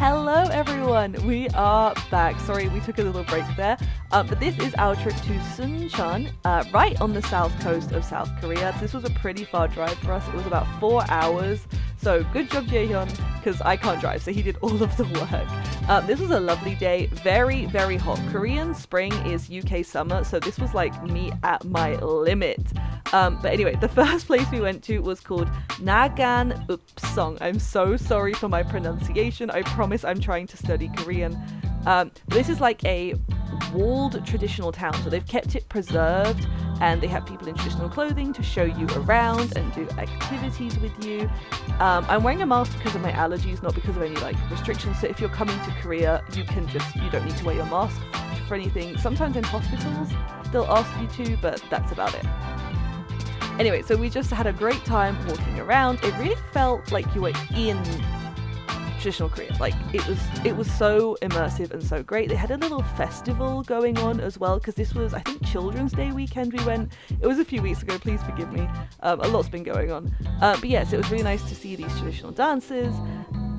Hello everyone, we are back. Sorry, we took a little break there, but this is our trip to Suncheon, right on the south coast of South Korea. This was a pretty far drive for us. It was about 4 hours, so good job Jaehyun, because I can't drive, so he did all of the work. This was a lovely day, very, very hot. Korean spring is UK summer, so this was like me at my limit. But anyway, the first place we went to was called Nagan Upsong. I'm so sorry for my pronunciation. I promise I'm trying to study Korean. This is like a walled traditional town, so they've kept it preserved, and they have people in traditional clothing to show you around and do activities with you. I'm wearing a mask because of my allergies, not because of any like restrictions. So if you're coming to Korea, you don't need to wear your mask for anything. Sometimes in hospitals they'll ask you to, but that's about it. Anyway, so we just had a great time walking around. It really felt like you were in traditional Korea. Like it was so immersive and so great. They had a little festival going on as well, because this was, I think, Children's Day weekend we went. It was a few weeks ago, please forgive me. A lot's been going on. But yes, it was really nice to see these traditional dances.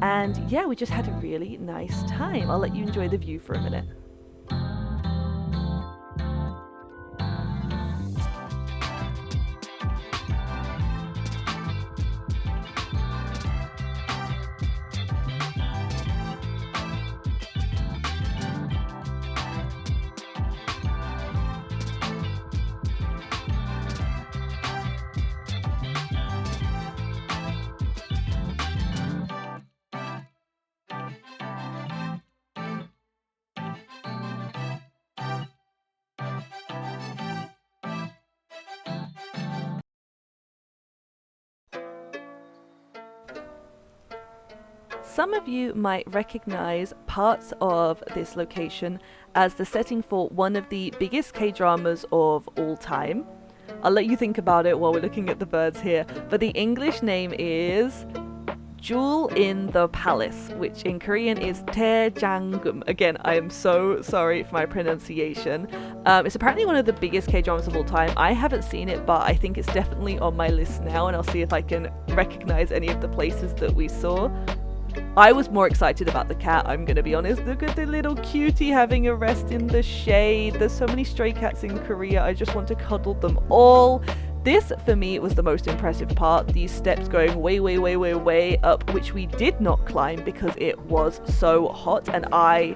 And yeah, we just had a really nice time. I'll let you enjoy the view for a minute. Some of you might recognize parts of this location as the setting for one of the biggest K-dramas of all time. I'll let you think about it while we're looking at the birds here, but the English name is Jewel in the Palace, which in Korean is Taejanggum. Again, I am so sorry for my pronunciation. It's apparently one of the biggest K-dramas of all time. I haven't seen it, but I think it's definitely on my list now, and I'll see if I can recognize any of the places that we saw. I was more excited about the cat, I'm gonna be honest. Look at the little cutie having a rest in the shade. There's so many stray cats in Korea, I just want to cuddle them all. This, for me, was the most impressive part. These steps going way, way, way, way, way up, which we did not climb because it was so hot, and I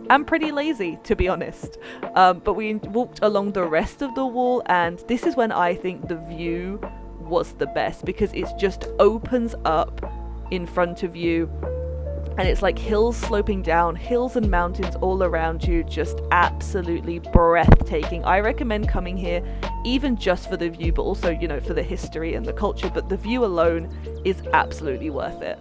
am pretty lazy, to be honest. But we walked along the rest of the wall, and this is when I think the view was the best, because it just opens up in front of you, and it's like hills sloping down, hills and mountains all around you, just absolutely breathtaking. I recommend coming here even just for the view, but also, you know, for the history and the culture, but the view alone is absolutely worth it.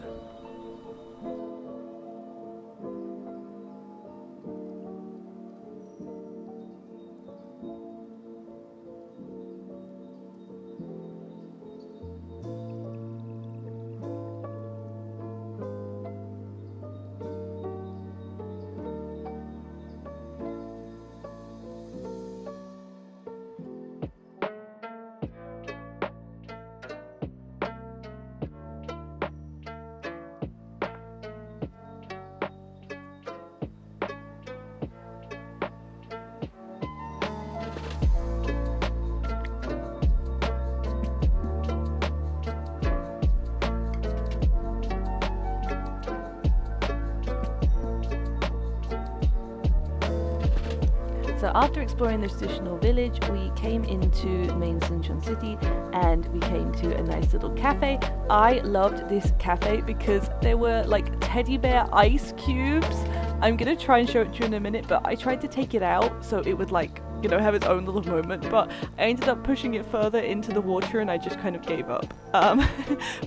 So after exploring the traditional village, we came into main Suncheon city, and we came to a nice little cafe. I loved this cafe because there were like teddy bear ice cubes. I'm gonna try and show it to you in a minute, but I tried to take it out so it would, like, you know, have its own little moment, but I ended up pushing it further into the water and I just kind of gave up.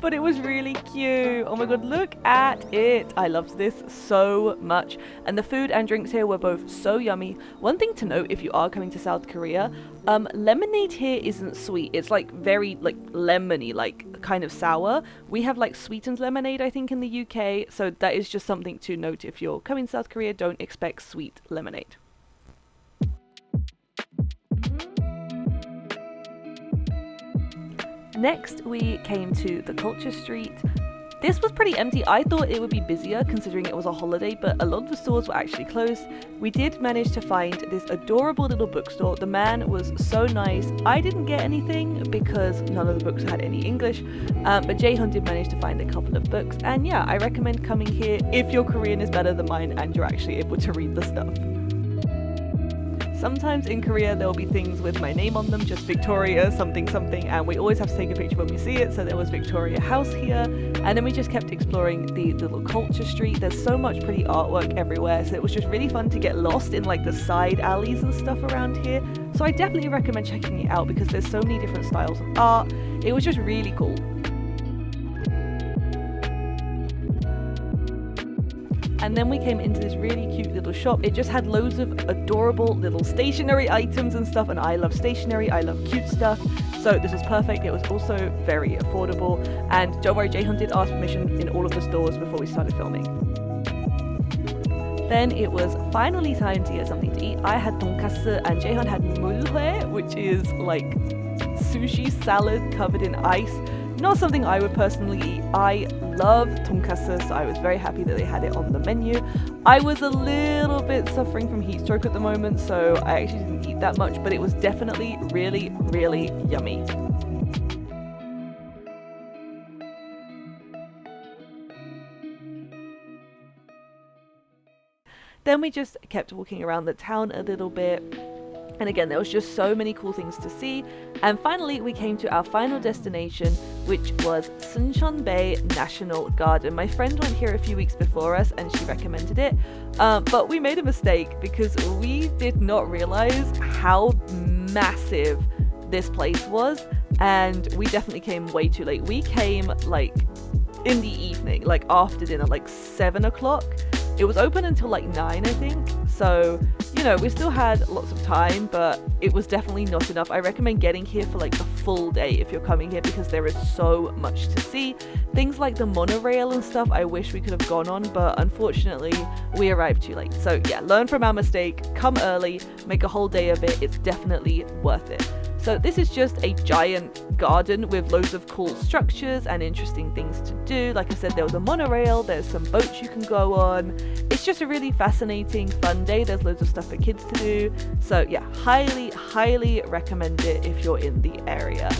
But it was really cute. Oh my god, look at it. I loved this so much, and the food and drinks here were both so yummy. One thing to note if you are coming to South Korea, lemonade here isn't sweet. It's like very like lemony, like kind of sour. We have like sweetened lemonade, I think, in the UK, so that is just something to note. If you're coming to South Korea, don't expect sweet lemonade. Next, we came to the Culture Street. This was pretty empty. I thought it would be busier considering it was a holiday, but a lot of the stores were actually closed. We did manage to find this adorable little bookstore. The man was so nice. I didn't get anything because none of the books had any English, but Jaehyun did manage to find a couple of books. And yeah, I recommend coming here if your Korean is better than mine and you're actually able to read the stuff. Sometimes in Korea there will be things with my name on them, just Victoria something something, and we always have to take a picture when we see it. So there was Victoria House here, and then we just kept exploring the little culture street. There's so much pretty artwork everywhere, so it was just really fun to get lost in like the side alleys and stuff around here. So I definitely recommend checking it out because there's so many different styles of art. It was just really cool. And then we came into this really cute little shop. It just had loads of adorable little stationery items and stuff, and I love stationery, I love cute stuff, so this was perfect. It was also very affordable, and don't worry, Jaehyun did ask permission in all of the stores before we started filming. Then it was finally time to get something to eat. I had tonkatsu and Jaehyun had mulhoe, which is like sushi salad covered in ice. Not something I would personally eat. I love tonkatsu, so I was very happy that they had it on the menu. I was a little bit suffering from heat stroke at the moment, so I actually didn't eat that much, but it was definitely really, really yummy. Then we just kept walking around the town a little bit. And again, there was just so many cool things to see. And finally, we came to our final destination, which was Suncheon Bay National Garden. My friend went here a few weeks before us and she recommended it. But we made a mistake because we did not realize how massive this place was. And we definitely came way too late. We came like in the evening, like after dinner, like 7 o'clock. It was open until like 9, I think. So, you know, we still had lots of time, but it was definitely not enough. I recommend getting here for like a full day if you're coming here because there is so much to see. Things like the monorail and stuff, I wish we could have gone on, but unfortunately we arrived too late. So yeah, learn from our mistake, come early, make a whole day of it. It's definitely worth it. So this is just a giant garden with loads of cool structures and interesting things to do. Like I said, there was a monorail, there's some boats you can go on. It's just a really fascinating, fun day. There's loads of stuff for kids to do. So yeah, highly, highly recommend it if you're in the area.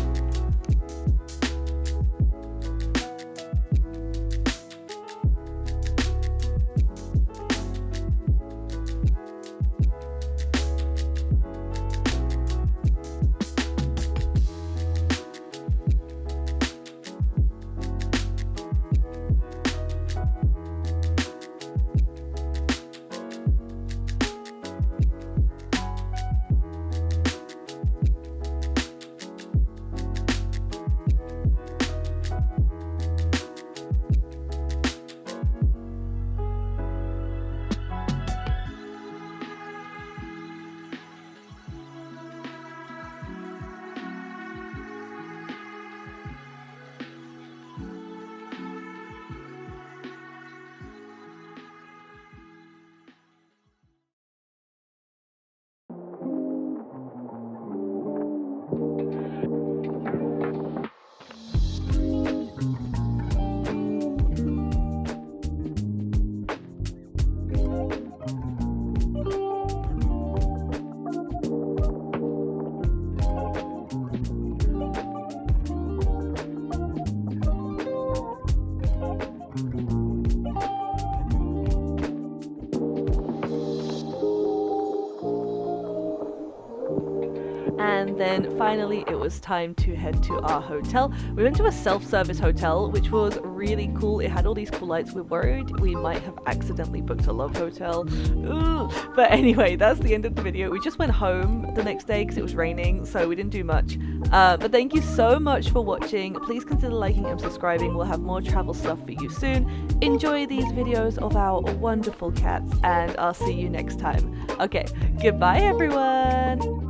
And then finally it was time to head to our hotel. We went to a self-service hotel, which was really cool. It had all these cool lights. We're worried we might have accidentally booked a love hotel. Ooh. But anyway, that's the end of the video. We just went home the next day because it was raining, so we didn't do much. But thank you so much for watching. Please consider liking and subscribing. We'll have more travel stuff for you soon. Enjoy these videos of our wonderful cats, and I'll see you next time. Okay, goodbye everyone!